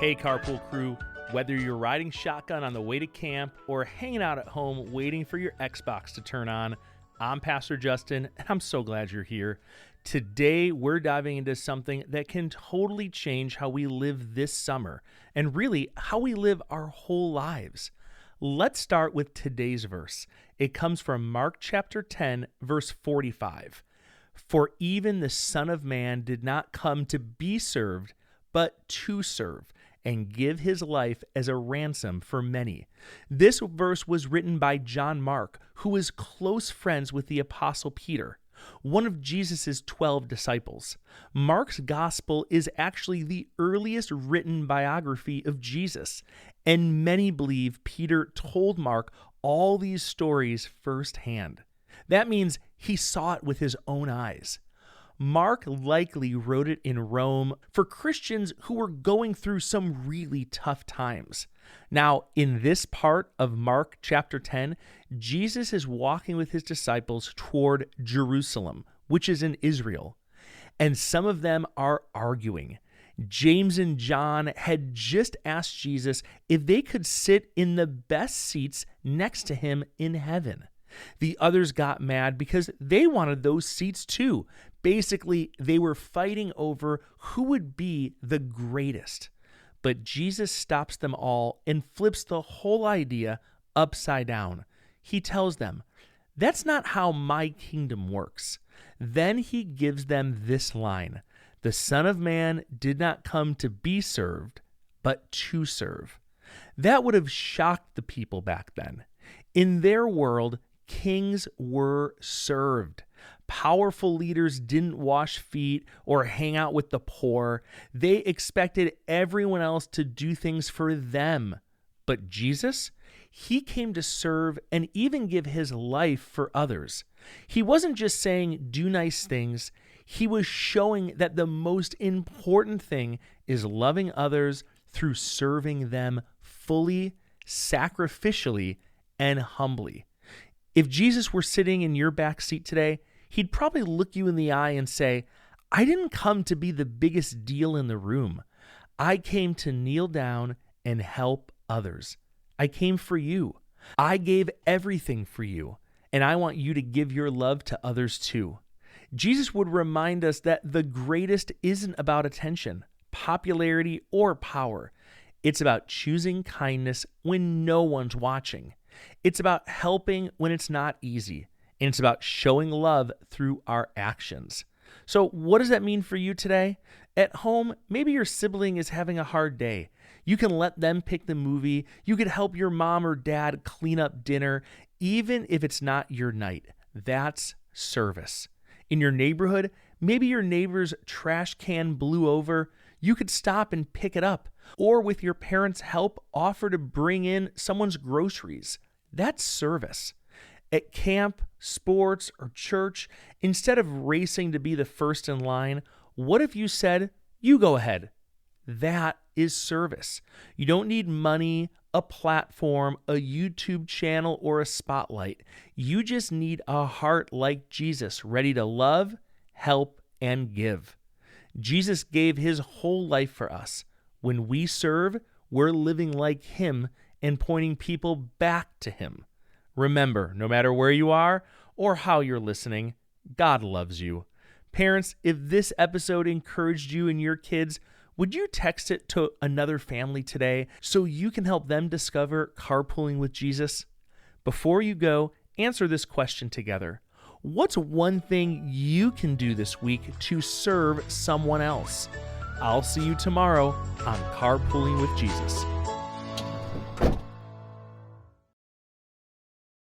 Hey, Carpool Crew. Whether you're riding shotgun on the way to camp or hanging out at home waiting for your Xbox to turn on, I'm Pastor Justin, and I'm so glad you're here. Today, we're diving into something that can totally change how we live this summer, and really how we live our whole lives. Let's start with today's verse. It comes from Mark chapter 10, verse 45. For even the Son of Man did not come to be served, but to serve, and give his life as a ransom for many. This verse was written by John Mark, who was close friends with the Apostle Peter, one of Jesus' 12 disciples. Mark's gospel is actually the earliest written biography of Jesus, and many believe Peter told Mark all these stories firsthand. That means he saw it with his own eyes. Mark likely wrote it in Rome for Christians who were going through some really tough times. Now, in this part of Mark chapter 10, Jesus is walking with his disciples toward Jerusalem, which is in Israel, and some of them are arguing. James and John had just asked Jesus if they could sit in the best seats next to him in heaven. The others got mad because they wanted those seats too. Basically, they were fighting over who would be the greatest. But Jesus stops them all and flips the whole idea upside down. He tells them, "That's not how my kingdom works." Then he gives them this line, "The Son of Man did not come to be served, but to serve." That would have shocked the people back then. In their world, kings were served. Powerful leaders didn't wash feet or hang out with the poor. They expected everyone else to do things for them. But Jesus, he came to serve and even give his life for others. He wasn't just saying, do nice things. He was showing that the most important thing is loving others through serving them fully, sacrificially, and humbly. If Jesus were sitting in your back seat today, he'd probably look you in the eye and say, "I didn't come to be the biggest deal in the room. I came to kneel down and help others. I came for you. I gave everything for you, and I want you to give your love to others too." Jesus would remind us that the greatest isn't about attention, popularity, or power. It's about choosing kindness when no one's watching. It's about helping when it's not easy, and it's about showing love through our actions. So what does that mean for you today? At home, maybe your sibling is having a hard day. You can let them pick the movie. You could help your mom or dad clean up dinner, even if it's not your night. That's service. In your neighborhood, maybe your neighbor's trash can blew over. You could stop and pick it up, or with your parents' help, offer to bring in someone's groceries. That's service. At camp, sports, or church, instead of racing to be the first in line, what if you said, "You go ahead"? That is service. You don't need money, a platform, a YouTube channel, or a spotlight. You just need a heart like Jesus, ready to love, help, and give. Jesus gave his whole life for us. When we serve, we're living like him and pointing people back to him. Remember, no matter where you are or how you're listening, God loves you. Parents, if this episode encouraged you and your kids, would you text it to another family today so you can help them discover carpooling with Jesus? Before you go, answer this question together. What's one thing you can do this week to serve someone else? I'll see you tomorrow on Carpooling with Jesus.